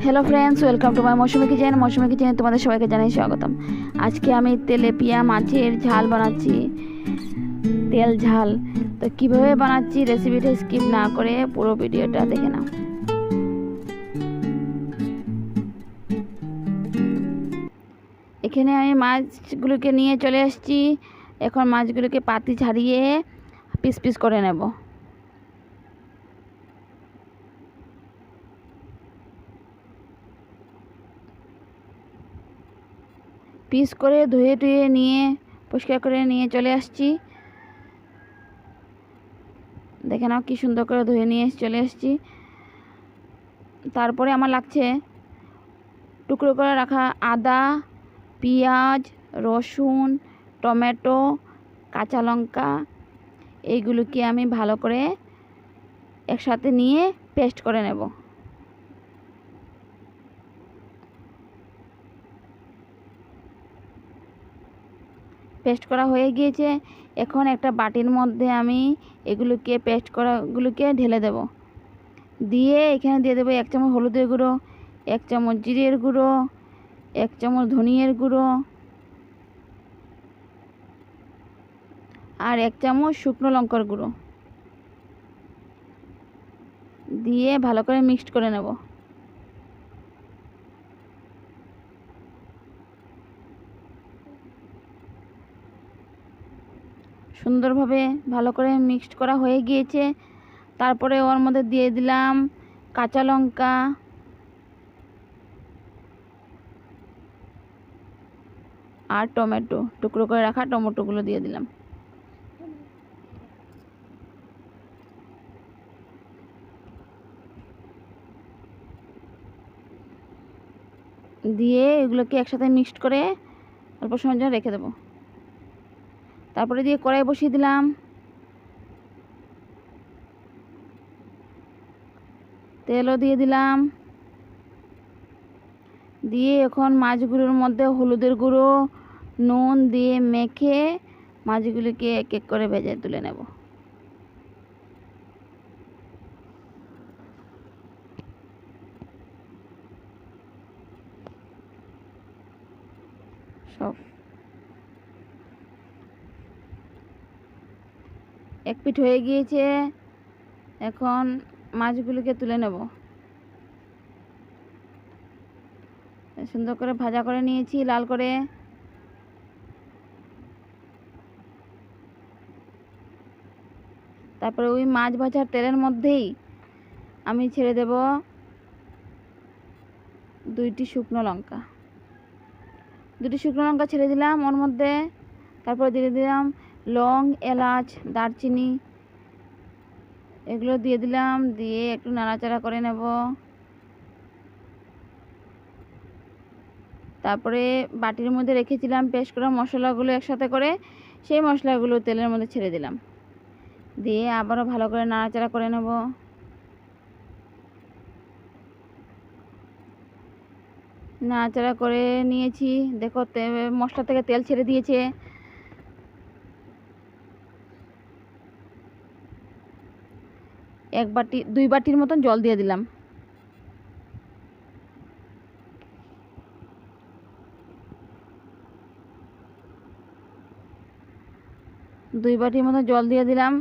Hello friends, welcome to my Mousumi kitchen. Mousumi কিচেনে তোমাদের সবাইকে জানাই স্বাগতম। আজকে আমি তেলেপিয়া মাছের ঝাল বানাচ্ছি, তেল ঝাল। তো কীভাবে বানাচ্ছি রেসিপিটা স্কিপ না করে পুরো ভিডিওটা দেখে নাও। এখানে আমি মাছগুলোকে নিয়ে চলে আসছি। এখন মাছগুলোকে পাতি ছাড়িয়ে পিস পিস করে নেব। পিস করে ধুয়ে টুয়ে নিয়ে পরিষ্কার করে নিয়ে চলে আসছি। দেখে নাও কি সুন্দর করে ধুয়ে নিয়ে চলে আসছি। তারপরে আমার লাগছে টুকরো করে রাখা আদা, পেঁয়াজ, রসুন, টমেটো, কাঁচা লঙ্কা। এইগুলোকে আমি ভালো করে একসাথে নিয়ে পেস্ট করে নেব। পেস্ট করা হয়ে গিয়েছে। এখন একটা বাটির মধ্যে আমি এগুলোকে পেস্ট করাগুলোকে ঢেলে দেব। দিয়ে এখানে দিয়ে দেবো 1 চামচ হলুদের গুঁড়ো, 1 চামচ জিরের গুঁড়ো, 1 চামচ ধনিয়ার গুঁড়ো আর 1 চামচ শুকনো লঙ্কার গুঁড়ো দিয়ে ভালো করে মিক্সড করে নেব। সুন্দরভাবে ভালো করে মিক্সড করা হয়ে গিয়েছে। তারপরে ওর মধ্যে দিয়ে দিলাম কাঁচা লঙ্কা, আর টমেটো, টুকরো করে রাখা টমেটোগুলো দিয়ে দিলাম। দিয়ে এগুলোকে একসাথে মিক্সড করে অল্প সময়ের জন্য রেখে দেবো। তারপরে দিয়ে কড়াই বসিয়ে দিলাম। তেলও দিয়ে দিলাম। দিয়ে এখন মাছগুলোর মধ্যে হলুদের গুঁড়ো, নুন দিয়ে মেখে মাছগুলিকে এক এক করে ভেজে তুলে নেব। সব এক পিঠ হয়ে গিয়েছে। এখন মাছগুলিকে তুলে নেব। সুন্দর করে ভাজা করে নিয়েছি লাল করে। তারপরে ওই মাছ ভাজার তেলের মধ্যেই আমি ছেড়ে দেব 2টি শুকনো লঙ্কা। 2টি শুকনো লঙ্কা ছেড়ে দিলাম ওর মধ্যে। তারপরে দিয়ে দিলাম লং, এলাচ, দারচিনি, এগুলো দিয়ে দিলাম। দিয়ে একটু নাড়াচাড়া করে নেব। তারপরে বাটির মধ্যে রেখেছিলাম পেস্ট করা মশলাগুলো একসাথে করে, সেই মশলাগুলো তেলের মধ্যে ছেড়ে দিলাম। দিয়ে আবারও ভালো করে নাড়াচাড়া করে নেব। নাড়াচাড়া করে নিয়েছি। দেখো মশলা থেকে তেল ছেড়ে দিয়েছে। এক বাটি 2 বাটির মতন জল দিয়ে দিলাম। দুই বাটির মতো জল দিয়ে দিলাম।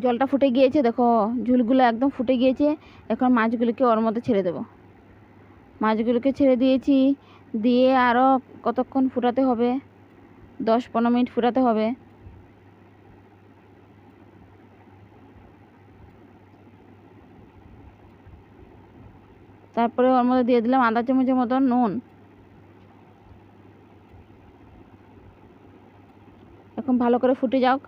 জলটা ফুটে গিয়েছে, দেখো ঝুলগুলো একদম ফুটে গিয়েছে। এখন মাছগুলোকে ওর মধ্যে ছেড়ে দেব। মাছগুলোকে ছেড়ে দিয়েছি। দিয়ে আরও কতক্ষণ ফুটাতে হবে, 10-15 মিনিট ফুটাতে হবে। তারপরে ওর মধ্যে দিয়ে দিলাম আধা চামচের মতন নুন। এখন ভালো করে ফুটে যাক।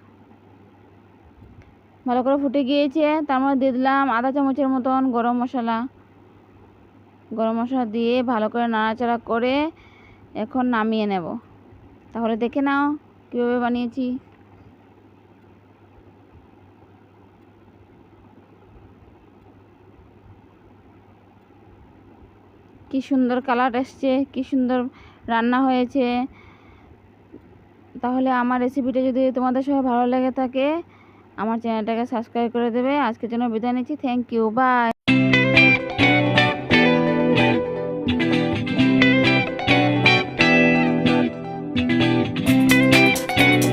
ভালো করে ফুটে গিয়েছে। তার মধ্যে দিয়ে দিলাম আধা চামচের মতন গরম মশলা। গরম মশলা দিয়ে ভালো করে নাড়াচাড়া করে এখন নামিয়ে নেব। তাহলে দেখে নাও কীভাবে বানিয়েছি। কি সুন্দর কালার এসছে, কি সুন্দর রান্না হয়েছে। তাহলে আমার রেসিপিটা যদি তোমাদের সবাই ভালো লেগে থাকে আমার চ্যানেলটাকে সাবস্ক্রাইব করে দেবে। আজকের জন্য বিদায় নিচ্ছি। Thank you, by.